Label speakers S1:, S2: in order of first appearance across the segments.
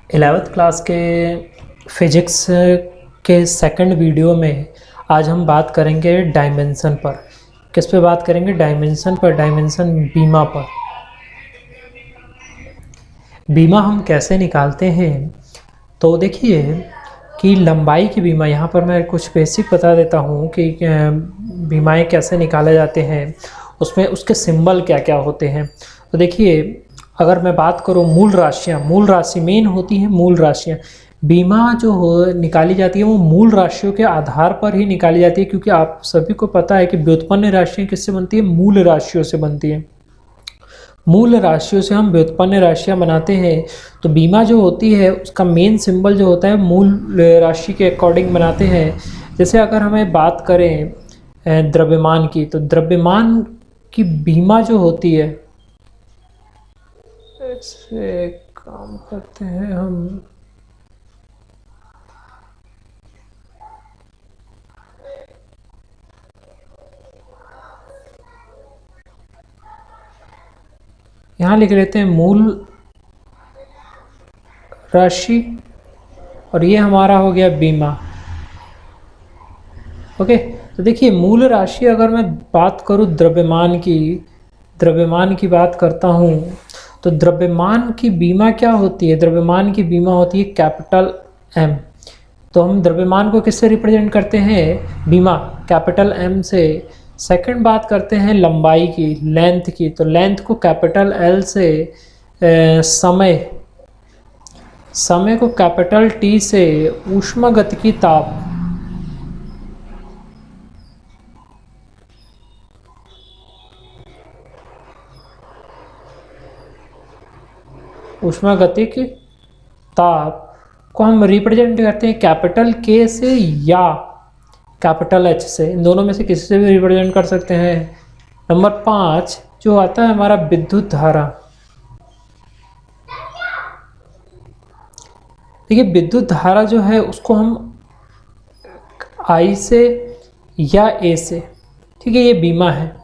S1: 11th class के physics के second video में आज हम बात करेंगे डायमेंशन पर। किस पे बात करेंगे? डायमेंशन पर, डायमेंशन बीमा पर। बीमा हम कैसे निकालते हैं? तो देखिए कि लंबाई की बीमा, यहाँ पर मैं कुछ बेसिक बता देता हूँ कि बीमाएं कैसे निकाले जाते हैं, उसमें उसके सिंबल क्या क्या होते हैं। तो देखिए, अगर मैं बात करूँ मूल राशियाँ, मूल राशि मेन होती है मूल राशियाँ। बीमा जो हो निकाली जाती है वो मूल राशियों के आधार पर ही निकाली जाती है, क्योंकि आप सभी को पता है कि व्युत्पन्न राशियाँ किससे बनती है? मूल राशियों से बनती है। मूल राशियों से हम व्युत्पन्न राशियाँ बनाते हैं। तो बीमा जो होती है उसका मेन सिंबल जो होता है मूल राशि के अकॉर्डिंग बनाते हैं। जैसे अगर हमें बात करें द्रव्यमान की, तो द्रव्यमान की बीमा जो होती है, ऐसे काम करते हैं हम। यहाँ लिख लेते हैं मूल राशि, और ये हमारा हो गया बीमा। ओके, तो देखिए मूल राशि, अगर मैं बात करूँ द्रव्यमान की बात करता हूँ, तो द्रव्यमान की बीमा क्या होती है? द्रव्यमान की बीमा होती है कैपिटल एम। तो हम द्रव्यमान को किससे रिप्रेजेंट करते हैं? बीमा, कैपिटल एम से। सेकंड बात करते हैं लंबाई की, लेंथ की, तो लेंथ को कैपिटल एल से। समय को कैपिटल टी से। ऊष्मागतिकी ताप, ऊष्मागतिक ताप को हम रिप्रेजेंट करते हैं कैपिटल के से या कैपिटल एच से। इन दोनों में से किसी से भी रिप्रेजेंट कर सकते हैं। नंबर 5 जो आता है हमारा विद्युत धारा। देखिए विद्युत धारा जो है उसको हम आई से या ए से, ठीक है, ये बीमा है।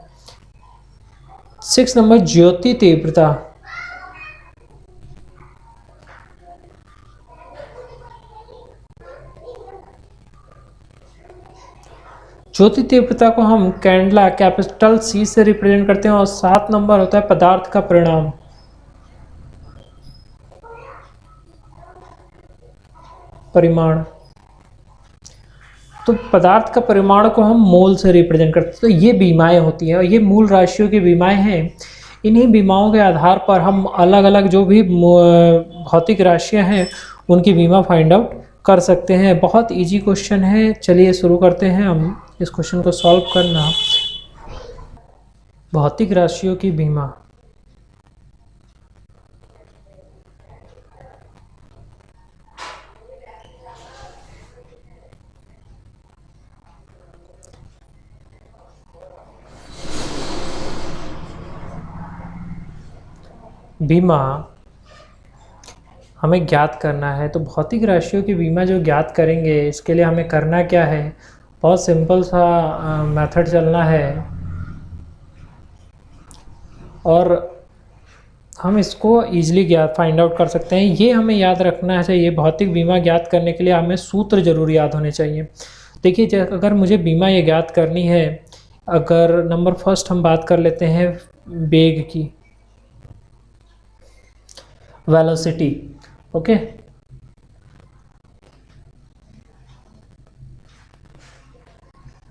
S1: 6 नंबर ज्योति तीव्रता। ज्योति तीव्रता को हम कैंडला, कैपिटल सी से रिप्रेजेंट करते हैं। और 7 नंबर होता है पदार्थ का परिमाण। तो पदार्थ का परिमाण को हम मोल से रिप्रेजेंट करते हैं। तो ये बीमाएं होती हैं, और ये मूल राशियों की बीमाएं हैं। इन्हीं बीमाओं के आधार पर हम अलग अलग जो भी भौतिक राशियां हैं उनकी बीमा फाइंड आउट कर सकते हैं। बहुत इजी क्वेश्चन है, चलिए शुरू करते हैं हम इस क्वेश्चन को सॉल्व करना। भौतिक राशियों की बीमा। बीमा हमें ज्ञात करना है, तो भौतिक राशियों की बीमा जो ज्ञात करेंगे, इसके लिए हमें करना क्या है? बहुत सिंपल सा मेथड चलना है, और हम इसको ईजिली ज्ञात फाइंड आउट कर सकते हैं। ये हमें याद रखना चाहिए, भौतिक बीमा ज्ञात करने के लिए हमें सूत्र जरूर याद होने चाहिए। देखिए अगर मुझे बीमा ये ज्ञात करनी है, अगर नंबर फर्स्ट हम बात कर लेते हैं वेग की, वेलोसिटी। ओके,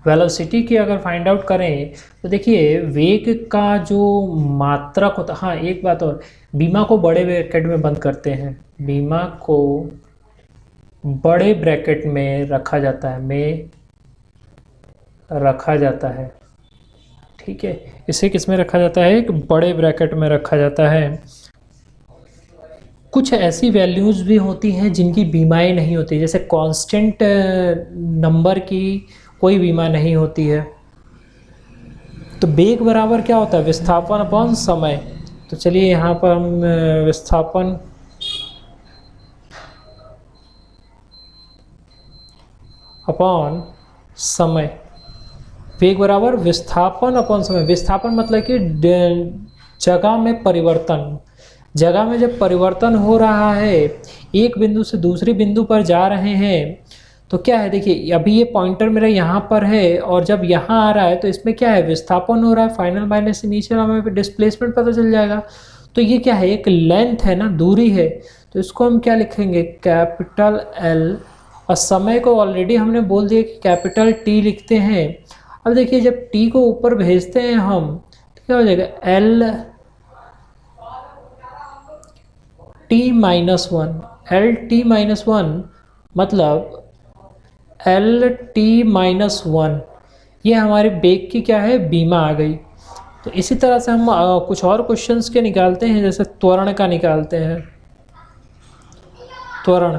S1: वेलोसिटी की अगर फाइंड आउट करें, तो देखिए वेग का जो मात्रक होता, हाँ एक बात और, बीमा को बड़े ब्रैकेट में बंद करते हैं। बीमा को बड़े ब्रैकेट में रखा जाता है, ठीक है। इसे किस में रखा जाता है? एक बड़े ब्रैकेट में रखा जाता है। कुछ ऐसी वैल्यूज़ भी होती हैं जिनकी बीमाएं नहीं होती, जैसे कांस्टेंट नंबर की कोई बीमा नहीं होती है। तो वेग बराबर क्या होता है? विस्थापन अपॉन समय। तो चलिए यहाँ पर हम विस्थापन अपॉन समय, वेग बराबर विस्थापन अपॉन समय। विस्थापन मतलब कि जगह में परिवर्तन, जगह में जब परिवर्तन हो रहा है, एक बिंदु से दूसरे बिंदु पर जा रहे हैं, तो क्या है, देखिए अभी ये पॉइंटर मेरा यहाँ पर है और जब यहाँ आ रहा है तो इसमें क्या है, विस्थापन हो रहा है, फाइनल माइनस इनिशियल, हमें डिस्प्लेसमेंट पता चल जाएगा। तो ये क्या है, एक लेंथ है ना, दूरी है, तो इसको हम क्या लिखेंगे, कैपिटल एल, और समय को ऑलरेडी हमने बोल दिया कि कैपिटल टी लिखते हैं। अब देखिए जब टी को ऊपर भेजते हैं हम, तो क्या हो जाएगा, L T minus one, L T minus one, मतलब एल टी माइनस वन, ये हमारे बेग की क्या है, बीमा आ गई। तो इसी तरह से हम कुछ और क्वेश्चंस के निकालते हैं, जैसे त्वरण का निकालते हैं। त्वरण,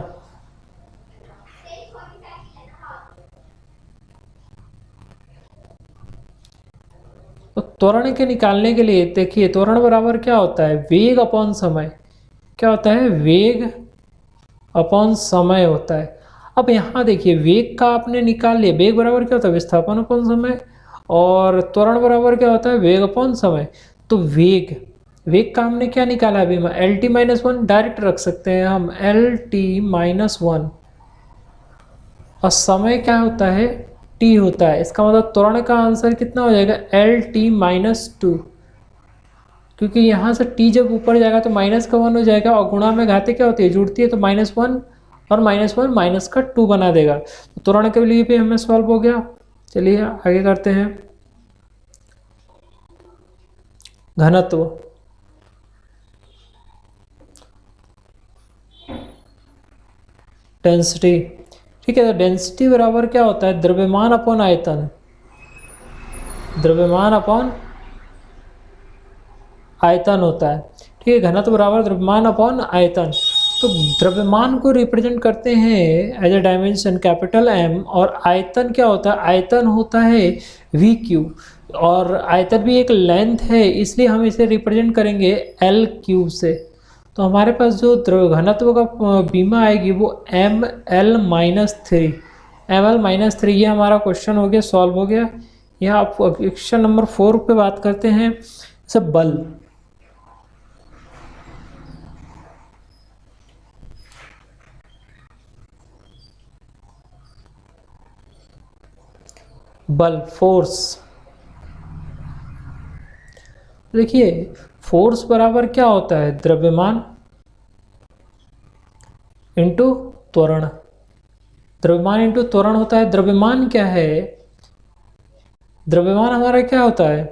S1: तो त्वरण के निकालने के लिए देखिए, त्वरण बराबर क्या होता है, वेग अपॉन समय। क्या होता है, वेग अपॉन समय होता है। अब यहाँ देखिए वेग का आपने निकाल लिया, वेग बराबर क्या होता है, विस्थापन अपॉन समय, और त्वरण बराबर क्या होता है, वेग अपॉन समय। तो वेग, वेग का हमने क्या निकाला अभी, L T minus one direct रख सकते हैं हम, एल टी माइनस वन, और समय क्या होता है, टी होता है। इसका मतलब त्वरण का आंसर कितना हो जाएगा, एल टी माइनस टू, क्योंकि यहाँ से टी जब ऊपर जाएगा तो माइनस का वन हो जाएगा, और गुणा में घाते क्या होती है, जुड़ती है, तो माइनस वन और माइनस वन माइनस का टू बना देगा। तो त्वरण के लिए भी हमें सॉल्व हो गया। चलिए आगे करते हैं। घनत्व, डेंसिटी, ठीक है, तो डेंसिटी बराबर क्या होता है, द्रव्यमान अपॉन आयतन, द्रव्यमान अपॉन आयतन होता है, ठीक है। घनत्व बराबर द्रव्यमान अपॉन आयतन। तो द्रव्यमान को रिप्रेजेंट करते हैं as a dimension capital M, और आयतन क्या होता है, आयतन होता है वी क्यू, और आयतन भी एक लेंथ है, इसलिए हम इसे रिप्रेजेंट करेंगे एल क्यूब से। तो हमारे पास जो घनत्व का बीमा आएगी वो M L minus three, M L minus three, ये हमारा क्वेश्चन हो गया, सॉल्व हो गया। यहाँ आप क्वेश्चन नंबर 4 पे बात करते हैं, सब बल। बल, फोर्स, देखिए फोर्स बराबर क्या होता है, द्रव्यमान इंटू त्वरण, द्रव्यमान इंटू त्वरण होता है। द्रव्यमान क्या है, द्रव्यमान हमारा क्या होता है,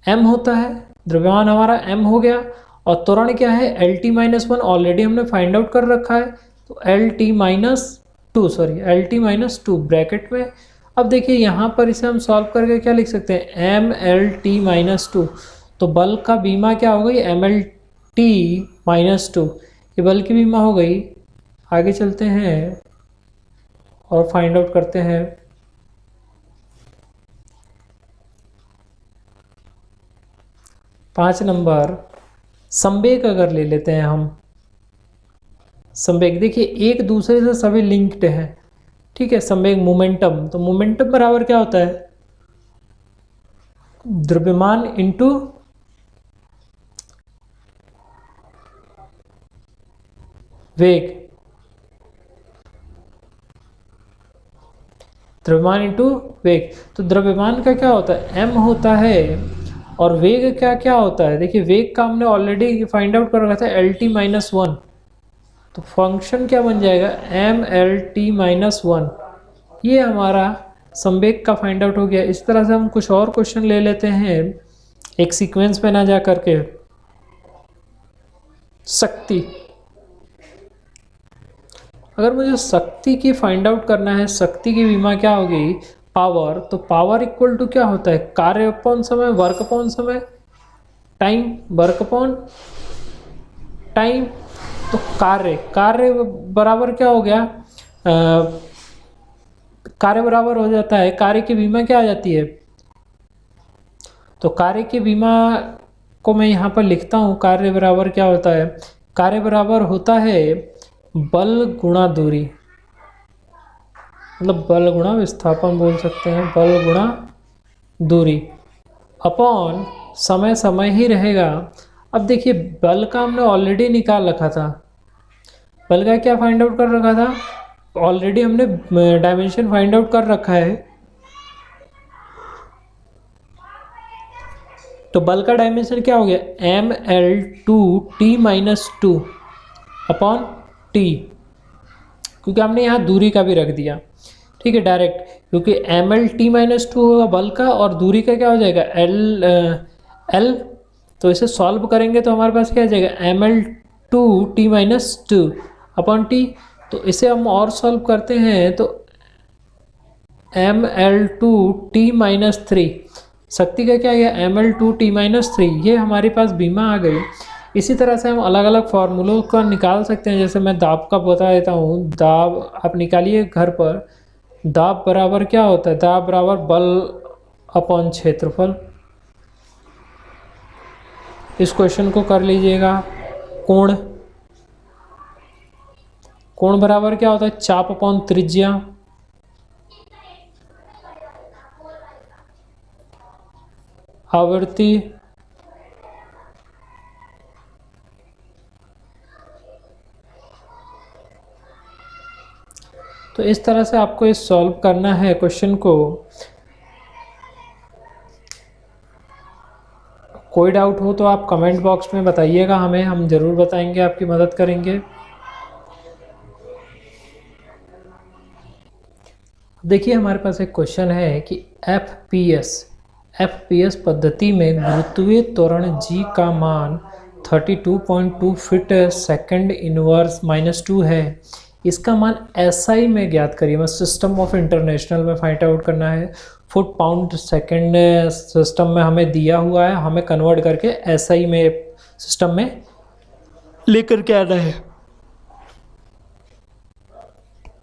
S1: m होता है, द्रव्यमान हमारा m हो गया, और त्वरण क्या है, L T minus one, already हमने फाइंड आउट कर रखा है, तो L T minus to, sorry L T minus to bracket में। अब देखिए यहाँ पर इसे हम सॉल्व करके क्या लिख सकते हैं, M L T minus two, तो बल का बीमा क्या हो गई, M L T minus two, ये बल की बीमा हो गई। आगे चलते हैं और फाइंड आउट करते हैं। पाँच नंबर, संवेग अगर ले लेते हैं हम, संवेग देखिए एक दूसरे से सभी लिंक्ड हैं, ठीक है। संवेग मोमेंटम, तो मोमेंटम बराबर क्या होता है, द्रव्यमान इंटू वेग, द्रव्यमान इंटू वेग। तो द्रव्यमान का क्या होता है, m होता है, और वेग क्या क्या होता है, देखिए वेग का हमने ऑलरेडी फाइंड आउट कर रखा था, एल टी माइनस वन, तो फंक्शन क्या बन जाएगा, M L T minus one, ये हमारा संवेग का फाइंड आउट हो गया। इस तरह से हम कुछ और क्वेश्चन ले लेते हैं एक सीक्वेंस पे ना जा करके। शक्ति, अगर मुझे शक्ति की फाइंड आउट करना है, शक्ति की बीमा क्या होगी, पावर, तो पावर इक्वल टू क्या होता है, कार्य अपॉन समय, वर्क अपॉन समय, टाइम, वर्क अपॉन टाइम। तो कार्य, कार्य बराबर क्या हो गया, कार्य बराबर हो जाता है, कार्य की बीमा क्या आ जाती है, तो कार्य की बीमा को मैं यहाँ पर लिखता हूँ, कार्य बराबर क्या होता है, कार्य बराबर होता है बल गुणा दूरी, मतलब बल गुणा विस्थापन बोल सकते हैं, बल गुणा दूरी अपॉन समय, समय ही रहेगा। अब देखिए बल का हमने ऑलरेडी निकाल रखा था, बल का क्या फाइंड आउट कर रखा था, ऑलरेडी हमने डायमेंशन फाइंड आउट कर रखा है। तो बल का डायमेंशन क्या हो गया, ml2t-2 अपॉन टी, क्योंकि हमने यहाँ दूरी का भी रख दिया, ठीक है डायरेक्ट, क्योंकि ml-t-2 होगा बल का और दूरी का क्या हो जाएगा l। तो इसे सॉल्व करेंगे तो हमारे पास क्या आ जाएगा, ml2t-2 अपॉन टी। तो इसे हम और सॉल्व करते हैं तो ml2t-3, शक्ति का क्या गया ml2t-3, ये हमारे पास बीमा आ गई। इसी तरह से हम अलग अलग फार्मूलों का निकाल सकते हैं। जैसे मैं दाब का बता देता हूँ, दाब आप निकालिए घर पर, दाब बराबर क्या होता है, दाब बराबर बल अपॉन क्षेत्रफल। इस क्वेश्चन को कर लीजिएगा। कोण, कोण बराबर क्या होता है, चाप अपॉन त्रिज्या। आवृत्ति, तो इस तरह से आपको इस सॉल्व करना है क्वेश्चन को। कोई डाउट हो तो आप कमेंट बॉक्स में बताइएगा हमें, हम ज़रूर बताएंगे, आपकी मदद करेंगे। देखिए हमारे पास एक क्वेश्चन है कि एफपीएस पद्धति में गुरुत्वीय त्वरण g का मान 32.2 फीट सेकंड इनवर्स -2 है। इसका मान SI में ज्ञात करिए, मतलब सिस्टम ऑफ इंटरनेशनल में फाइंड आउट करना है। फुट पाउंड सेकंड सिस्टम में हमें दिया हुआ है, हमें कन्वर्ट करके SI में सिस्टम में लेकर के आना है।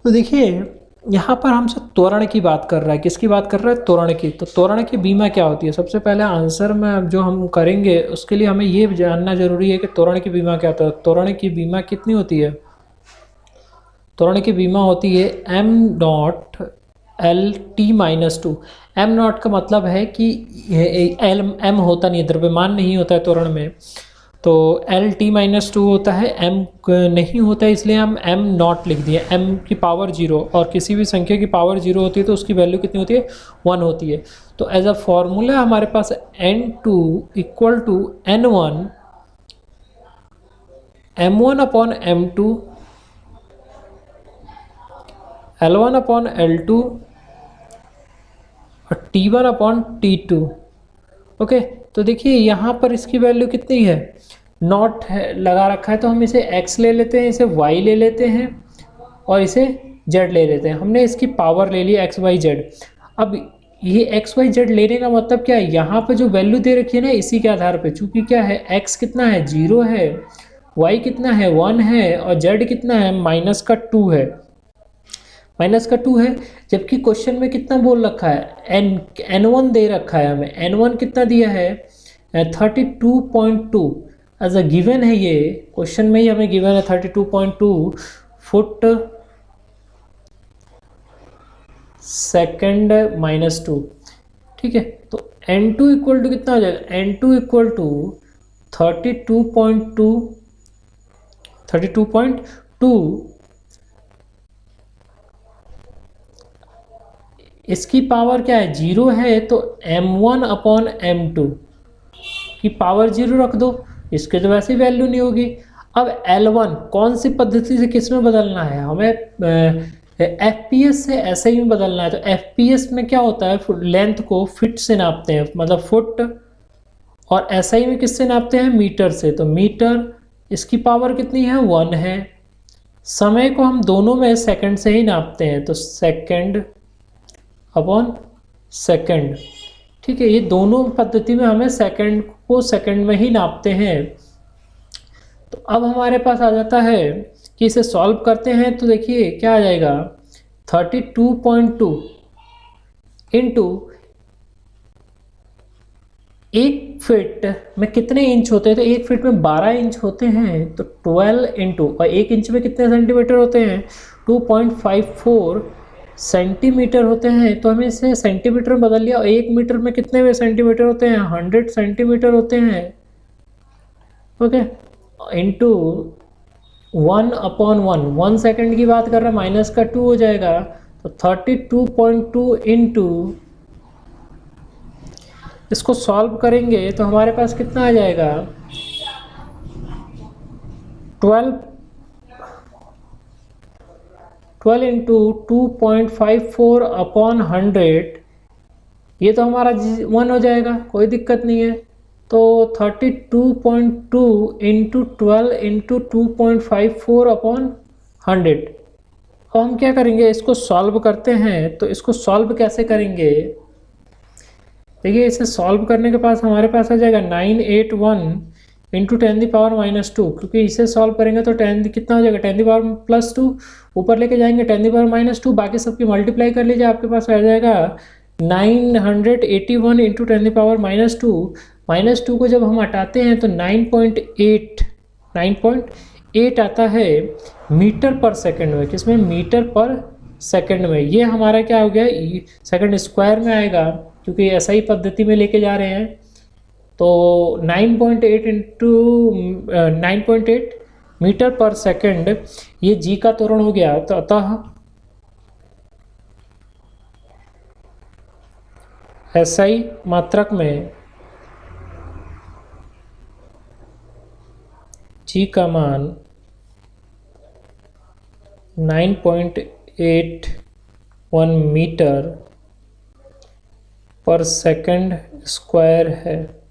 S1: तो देखिए यहाँ पर हमसे त्वरण की बात कर रहा है, किसकी बात कर रहा है, त्वरण की। तो त्वरण की बीमा क्या होती है, सबसे पहले आंसर में जो हम करेंगे उसके लिए हमें ये जानना जरूरी है कि त्वरण की बीमा क्या होता है। त्वरण की बीमा कितनी होती है, त्वरण की बीमा होती है m0l-t-2। m0 का मतलब है कि m होता नहीं है, द्रव्यमान नहीं होता है त्वरण में, तो l-t-2 होता है, m नहीं होता है, इसलिए हम m0 लिख दिए, m की पावर 0, और किसी भी संख्या की पावर 0 होती है तो उसकी वैल्यू कितनी होती है, 1 होती है। तो एज अ फॉर्मूला हमारे पास n2 equal to n1 m1 upon m2 L1 upon L2 और T1 अपॉन T2। ओके, तो देखिए यहाँ पर इसकी वैल्यू कितनी है, नॉट है लगा रखा है, तो हम इसे x ले लेते हैं, इसे y ले लेते हैं और इसे z ले लेते हैं। हमने इसकी पावर ले ली x y z। अब ये x y z लेने का मतलब क्या है, यहाँ पर जो वैल्यू दे रखी है ना, इसी के आधार पे, चूंकि क्या है x कितना है 0 है, y कितना है 1 है और z कितना है -2 है, -2 है। जबकि क्वेश्चन में कितना बोल रखा है, n1 दे रखा है हमें, n1 कितना दिया है 32.2 एज अ गिवन है, ये क्वेश्चन में ही हमें गिवन है 32.2 फुट सेकंड -2, ठीक है। तो n2 इक्वल टू कितना हो जाएगा, n2 इक्वल टू 32.2 इसकी पावर क्या है 0 है, तो m1 अपॉन m2 की पावर 0 रख दो, इसके तो वैसे वैल्यू नहीं होगी। अब L1 कौन सी पद्धति से किस में बदलना है, हमें FPS से SI में बदलना है। तो FPS में क्या होता है, लेंथ को फीट से नापते हैं, मतलब फुट, और SI में किससे नापते हैं, मीटर से। तो मीटर, इसकी पावर कितनी है 1 है। समय को हम दोनों में सेकंड से ही नापते हैं, तो सेकंड अपॉन सेकंड, ठीक है। ये दोनों पद्धति में हमें सेकंड को सेकंड में ही नापते हैं। तो अब हमारे पास आ जाता है कि इसे सॉल्व करते हैं, तो देखिए क्या आ जाएगा 32.2 इंटू 1 फीट में कितने इंच होते हैं, तो 1 फीट में 12 इंच होते हैं, तो 12 इंटू, और 1 इंच में कितने सेंटीमीटर होते हैं 2.54 सेंटीमीटर होते हैं। तो हमें इसे सेंटीमीटर में बदल लिया, और 1 मीटर में कितने में सेंटीमीटर होते हैं 100 सेंटीमीटर होते हैं। ओके, इंटू 1/1, 1 सेकेंड की बात कर रहा है, माइनस का 2 हो जाएगा, तो 32.2 इंटू, इसको सॉल्व करेंगे तो हमारे पास कितना आ जाएगा, 12 इंटू 2.54/100, ये तो हमारा 1 हो जाएगा, कोई दिक्कत नहीं है। तो 32.2 इंटू 12 इंटू 2.54/100। अब हम क्या करेंगे, इसको सॉल्व करते हैं। तो इसको सॉल्व कैसे करेंगे, देखिए इसे सॉल्व करने के पास हमारे पास आ जाएगा 981 इंटू 10⁻², क्योंकि इसे सॉल्व करेंगे तो 10 कितना हो जाएगा, 10⁻+2, ऊपर लेके जाएंगे 10⁻², बाकी सबकी मल्टीप्लाई कर लीजिए, आपके पास आ जाएगा 981 इंटू 10⁻², -2 को जब हम हटाते हैं तो 9.8 आता है मीटर पर सेकंड में। किसमें, मीटर पर सेकंड में। ये हमारा क्या हो गया, सेकंड स्क्वायर में आएगा, क्योंकि ऐसा ही पद्धति में लेके जा रहे हैं। तो 9.8 इंटू 9.8 मीटर पर सेकंड, ये जी का त्वरण हो गया। तो अतः एसआई मात्रक में जी का मान 9.81 मीटर पर सेकंड स्क्वायर है।